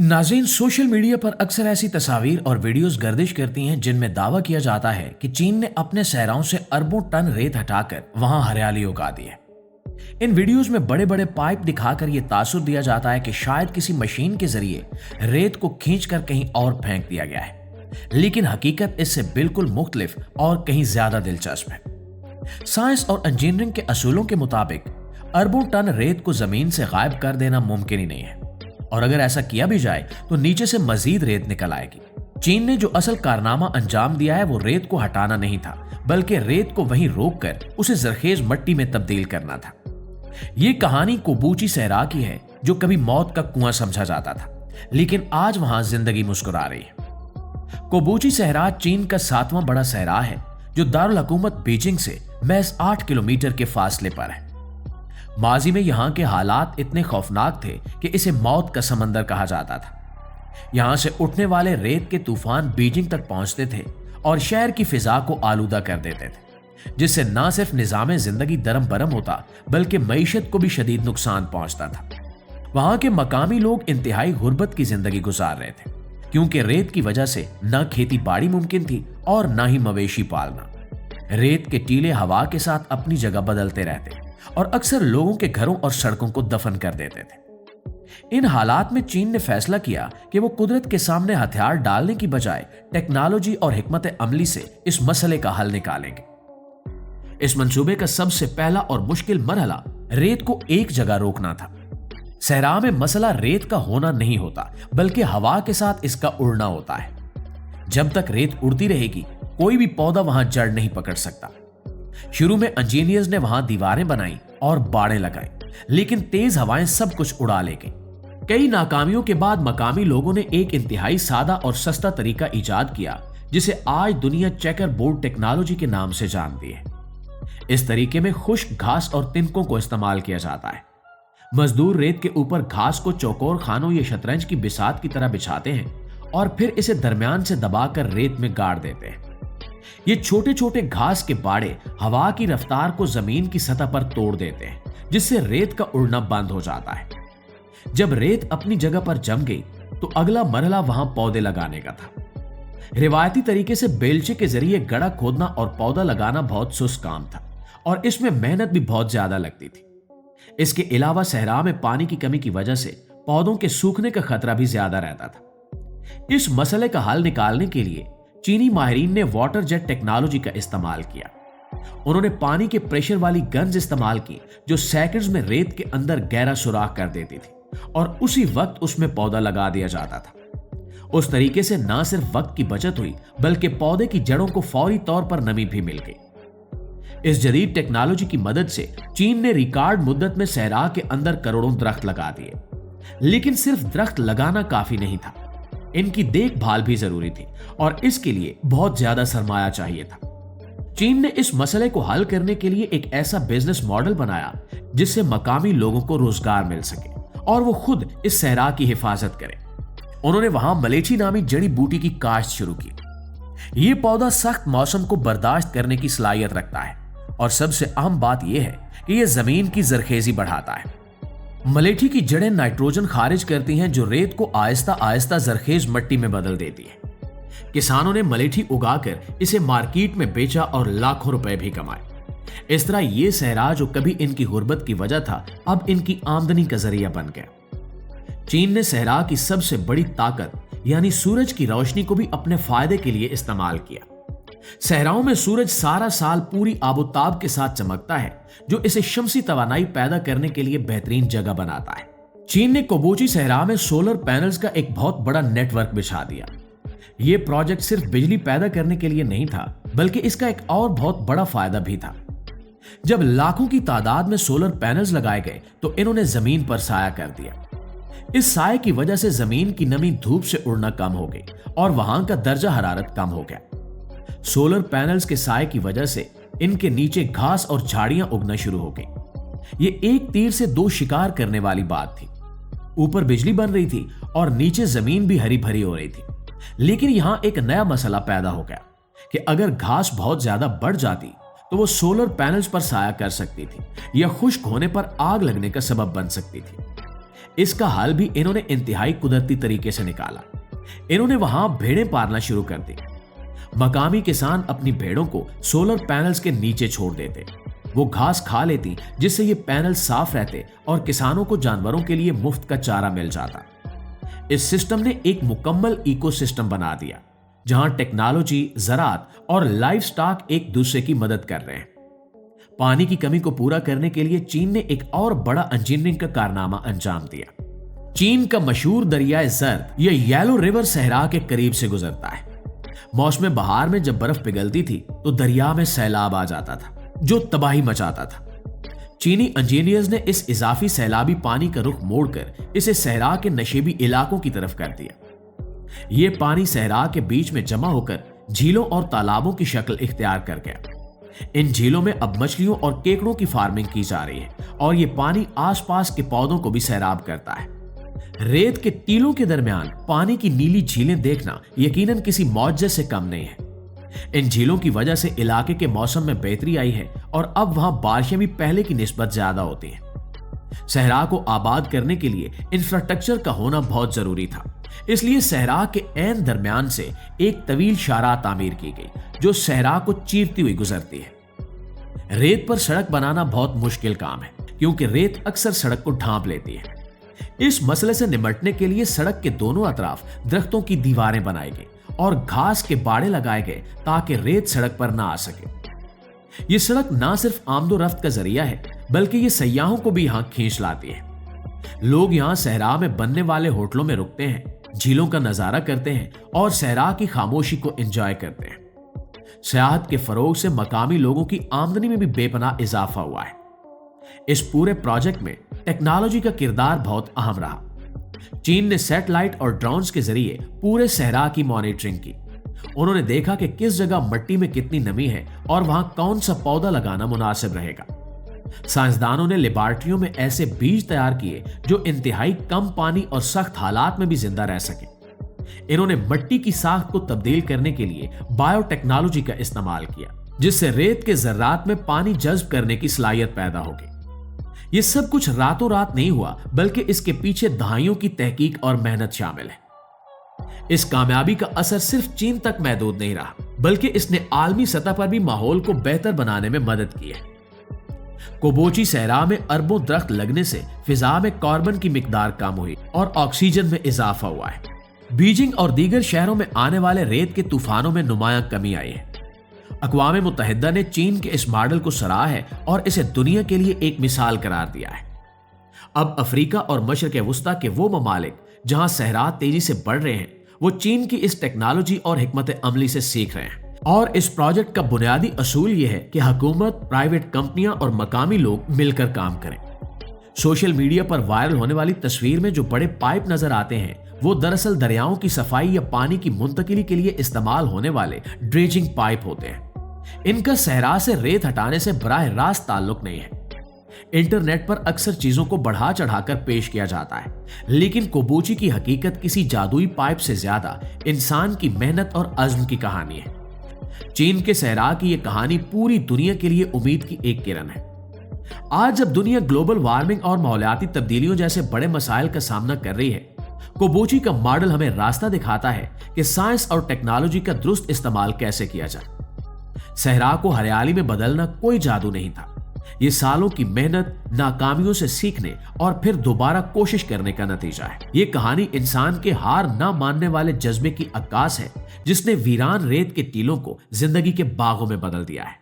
नाज़रीन, social media पर अक्सर ऐसी तस्वीर और वीडियोस गर्दिश करती हैं जिनमें दावा किया जाता है कि चीन ने अपने सहराओं से अरबों टन रेत हटाकर वहां हरियाली उगा दी है। इन वीडियोस में बड़े बड़े पाइप दिखाकर यह तासुर दिया जाता है कि शायद किसी मशीन के जरिए रेत को खींचकर कहीं और फेंक दिया गया है, लेकिन हकीकत इससे बिल्कुल मुख्तलिफ और कहीं ज्यादा दिलचस्प है। साइंस और इंजीनियरिंग के असूलों के मुताबिक अरबों टन रेत को जमीन से गायब कर देना मुमकिन ही नहीं है, और अगर ऐसा किया भी जाए तो नीचे से मजीद रेत निकल आएगी। चीन ने जो असल कारनामा अंजाम दिया है वो रेत को हटाना नहीं था, बल्कि रेत को वहीं रोककर उसे जरखेज मट्टी में तब्दील करना था। ये कहानी कोबूची सहरा की है, जो कभी मौत का कुआं समझा जाता था, लेकिन आज वहां जिंदगी मुस्कुरा रही है। कोबूची सहरा चीन का 7वां बड़ा सहरा है, जो दारुल हुकूमत बीजिंग से महज 8 किलोमीटर के फासले पर है। माजी में यहां के हालात इतने खौफनाक थे कि इसे मौत का समंदर कहा जाता था। यहां से उठने वाले रेत के तूफान बीजिंग तक पहुंचते थे और शहर की फिजा को आलूदा कर देते थे, जिससे न सिर्फ निजाम जिंदगी दरम बरम होता बल्कि मईशत को भी शदीद नुकसान पहुंचता था। वहां के मकामी लोग इंतहाई गुर्बत की जिंदगी गुजार रहे थे, क्योंकि रेत की वजह से न खेती बाड़ी मुमकिन थी और न ही मवेशी पालना। रेत के टीले हवा के साथ अपनी जगह बदलते रहते और अक्सर लोगों के घरों और सड़कों को दफन कर देते थे। इन हालात में चीन ने फैसला किया कि वो कुदरत के सामने हथियार डालने की बजाय टेक्नोलॉजी और हिकमत अमली से इस मसले का हल निकालेंगे। इस मंसूबे का सबसे पहला और मुश्किल मरहला रेत को एक जगह रोकना था। सहरा में मसला रेत का होना नहीं होता, बल्कि हवा के साथ इसका उड़ना होता है। जब तक रेत उड़ती रहेगी, कोई भी पौधा वहां जड़ नहीं पकड़ सकता। शुरू में इंजीनियर्स ने वहां दीवारें बनाई और बाड़ें लगाई, लेकिन तेज हवाएं सब कुछ उड़ा ले गई। कई नाकामियों के बाद मकामी लोगों ने एक इंतहाई सादा और सस्ता तरीका इजाद किया, जिसे आज दुनिया चेकर बोर्ड टेक्नोलॉजी के नाम से जानती है। इस तरीके में खुश्क घास और तिनकों को इस्तेमाल किया जाता है। मजदूर रेत के ऊपर घास को चौकोर खानों या शतरंज की बिसात की तरह बिछाते हैं और फिर इसे दरमियान से दबाकर रेत में गाड़ देते हैं। ये छोटे छोटे घास के बाड़े हवा की रफ्तार को जमीन की सतह पर तोड़ देते हैं, जिससे रेत का उड़ना बंद हो जाता है। जब रेत अपनी जगह पर जम गई तो अगला मरहला वहां पौधे लगाने का था। रिवायती तरीके से बेलचे के जरिए गड़ा खोदना और पौधा लगाना बहुत सुस्त काम था और इसमें मेहनत भी बहुत ज्यादा लगती थी। इसके अलावा सहरा में पानी की कमी की वजह से पौधों के सूखने का खतरा भी ज्यादा रहता था। इस मसले का हल निकालने के लिए चीनी माहिरीन ने वाटर जेट टेक्नोलॉजी का इस्तेमाल किया। उन्होंने पानी के प्रेशर वाली गन्स इस्तेमाल की, जो सेकंड्स में रेत के अंदर गहरा सुराख कर देती थी और उसी वक्त उसमें पौधा लगा दिया जाता था। उस तरीके से न सिर्फ वक्त की बचत हुई, बल्कि पौधे की जड़ों को फौरी तौर पर नमी भी मिल गई। इस जदीद टेक्नोलॉजी की मदद से चीन ने रिकॉर्ड मुद्दत में सहरा के अंदर करोड़ों दरख्त लगा दिए। लेकिन सिर्फ दरख्त लगाना काफी नहीं था, इनकी देखभाल भी जरूरी थी और इसके लिए बहुत ज्यादा सरमाया चाहिए था। चीन ने इस मसले को हल करने के लिए एक ऐसा बिजनेस मॉडल बनाया जिससे मकामी लोगों को रोजगार मिल सके और वो खुद इस सहरा की हिफाजत करें। उन्होंने वहां मलेठी नामी जड़ी बूटी की काश्त शुरू की। ये पौधा सख्त मौसम को बर्दाश्त करने की सलाहियत रखता है और सबसे अहम बात यह है कि यह जमीन की जरखेजी बढ़ाता है। मलेठी की जड़ें नाइट्रोजन खारिज करती हैं, जो रेत को आहिस्ता आहिस्ता जरखेज मट्टी में बदल देती है। किसानों ने मलेठी उगाकर इसे मार्केट में बेचा और लाखों रुपए भी कमाए। इस तरह ये सहरा, जो कभी इनकी गुर्बत की वजह था, अब इनकी आमदनी का जरिया बन गया। चीन ने सहरा की सबसे बड़ी ताकत यानी सूरज की रोशनी को भी अपने फायदे के लिए इस्तेमाल किया। सहराओं में सूरज सारा साल पूरी आबोताब के साथ चमकता है, जो इसे शमसी तवानाई पैदा करने के लिए बेहतरीन जगह बनाता है। चीन ने कोबूची सहरा में सोलर पैनल्स का एक बहुत बड़ा नेटवर्क बिछा दिया। यह प्रोजेक्ट सिर्फ बिजली पैदा करने के लिए नहीं था, बल्कि इसका एक और बहुत बड़ा फायदा भी था। जब लाखों की तादाद में सोलर पैनल्स लगाए गए तो इन्होंने जमीन पर साया कर दिया। इस साये की वजह से जमीन की नमी धूप से उड़ना कम हो गई और वहां का दर्जा हरारत कम हो गया। सोलर पैनल्स के साये की वजह से इनके नीचे घास और झाड़ियां उगना शुरू हो गई। ये एक तीर से दो शिकार करने वाली बात थी। ऊपर बिजली बन रही थी और नीचे जमीन भी हरी भरी हो रही थी। लेकिन यहां एक नया मसला पैदा हो गया कि अगर घास बहुत ज्यादा बढ़ जाती तो वो सोलर पैनल्स पर साया कर सकती थी या खुश्क होने पर आग लगने का सबब बन सकती थी। इसका हल भी इन्होंने इंतहाई कुदरती तरीके से निकाला। इन्होंने वहां भेड़ें पालना शुरू कर दी। मकामी किसान अपनी भेड़ों को सोलर पैनल्स के नीचे छोड़ देते। वो घास खा लेती, जिससे ये पैनल साफ रहते और किसानों को जानवरों के लिए मुफ्त का चारा मिल जाता। इस सिस्टम ने एक मुकम्मल इकोसिस्टम बना दिया, जहां टेक्नोलॉजी, ज़राअत और लाइफ स्टॉक एक दूसरे की मदद कर रहे हैं। पानी की कमी को पूरा करने के लिए चीन ने एक और बड़ा इंजीनियरिंग का कारनामा अंजाम दिया। चीन का मशहूर दरियाए जर्द, ये येलो रिवर सहरा के करीब से गुजरता है। मौसम बहार में जब बर्फ पिघलती थी तो दरिया में सैलाब आ जाता था, जो तबाही मचाता था। चीनी इंजीनियर्स ने इस इजाफी सैलाबी पानी का रुख मोड़कर इसे सहरा के नशेबी इलाकों की तरफ कर दिया। यह पानी सहरा के बीच में जमा होकर झीलों और तालाबों की शक्ल इख्तियार कर गया। इन झीलों में अब मछलियों और केकड़ों की फार्मिंग की जा रही है और यह पानी आसपास के पौधों को भी सैराब करता है। रेत के टीलों के दरमियान पानी की नीली झीलें देखना यकीनन किसी मौजज़े से कम नहीं है। इन झीलों की वजह से इलाके के मौसम में बेहतरी आई है और अब वहां बारिशें भी पहले की निस्बत ज्यादा होती हैं। सहरा को आबाद करने के लिए इंफ्रास्ट्रक्चर का होना बहुत जरूरी था, इसलिए सहरा के ऐन दरमियान से एक तवील शाहराह तामीर की गई जो सहरा को चीरती हुई गुजरती है। रेत पर सड़क बनाना बहुत मुश्किल काम है, क्योंकि रेत अक्सर सड़क को ढांप लेती है। इस मसले से निपटने के लिए सड़क के दोनों अतराफ दरख्तों की दीवारें बनाई गई और घास के बाड़े लगाए गए ताकि रेत सड़क पर ना आ सके। यह सड़क ना सिर्फ आमदोरफ्त का जरिया है, बल्कि ये सयाहों को भी यहां खींच लाती है। लोग यहां सहरा में बनने वाले होटलों में रुकते हैं, झीलों का नजारा करते हैं और सहरा की खामोशी को एंजॉय करते हैं। सियाहत के फरोग से मकामी लोगों की आमदनी में भी बेपनाह इजाफा हुआ है। इस पूरे प्रोजेक्ट में टेक्नोलॉजी का किरदार बहुत अहम रहा। चीन ने सैटेलाइट और ड्रोन्स के जरिए पूरे सहरा की मॉनिटरिंग की। उन्होंने देखा कि किस जगह मिट्टी में कितनी नमी है और वहां कौन सा पौधा लगाना मुनासिब रहेगा। साइंसदानों ने लेबॉरेटरियों में ऐसे बीज तैयार किए जो इंतहाई कम पानी और सख्त हालात में भी जिंदा रह सके। इन्होंने मिट्टी की साख्त को तब्दील करने के लिए बायोटेक्नोलॉजी का इस्तेमाल किया, जिससे रेत के जर्रात में पानी जज्ब करने की सलाहियत पैदा होगी। यह सब कुछ रातों रात नहीं हुआ, बल्कि इसके पीछे दहाइयों की तहकीक और मेहनत शामिल है। इस कामयाबी का असर सिर्फ चीन तक महदूद नहीं रहा, बल्कि इसने आलमी सतह पर भी माहौल को बेहतर बनाने में मदद की है। कोबोची सहरा में अरबों दरख्त लगने से फिजा में कार्बन की मिकदार कम हुई और ऑक्सीजन में इजाफा हुआ है। बीजिंग और दीगर शहरों में आने वाले रेत के तूफानों में नुमायां कमी आई है। अक़वाम मुत्तहिदा ने चीन के इस मॉडल को सराहा है और इसे दुनिया के लिए एक मिसाल करार दिया है। अब अफ्रीका और मशरिक़ वुस्ता के वो ममालिक जहां सहरा तेजी से बढ़ रहे हैं, वो चीन की इस टेक्नोलॉजी और हिकमत अमली से सीख रहे हैं। और इस प्रोजेक्ट का बुनियादी असूल यह है कि हुकूमत, प्राइवेट कंपनियां और मकामी लोग मिलकर काम करें। सोशल मीडिया पर वायरल होने वाली तस्वीर में जो बड़े पाइप नजर आते हैं, वो दरअसल दरियाओं की सफाई या पानी की मुंतकिली के लिए इस्तेमाल होने वाले ड्रेजिंग पाइप होते हैं। इनका सहरा से रेत हटाने से बराह रास्त ताल्लुक नहीं है। इंटरनेट पर अक्सर चीजों को बढ़ा चढ़ाकर पेश किया जाता है, लेकिन कोबोची की हकीकत किसी जादुई पाइप से ज्यादा इंसान की मेहनत और अज़्म की कहानी है। चीन के सहरा की यह कहानी पूरी दुनिया के लिए उम्मीद की एक किरण है। आज जब दुनिया ग्लोबल वार्मिंग और माहौलियाती तब्दीलियों जैसे बड़े मसाइल का सामना कर रही है, कोबोची का मॉडल हमें रास्ता दिखाता है कि साइंस और टेक्नोलॉजी का दुरुस्त इस्तेमाल कैसे किया जाए। सहरा को हरियाली में बदलना कोई जादू नहीं था। ये सालों की मेहनत, नाकामियों से सीखने और फिर दोबारा कोशिश करने का नतीजा है। ये कहानी इंसान के हार ना मानने वाले जज्बे की अक्कास है, जिसने वीरान रेत के टीलों को जिंदगी के बागों में बदल दिया है।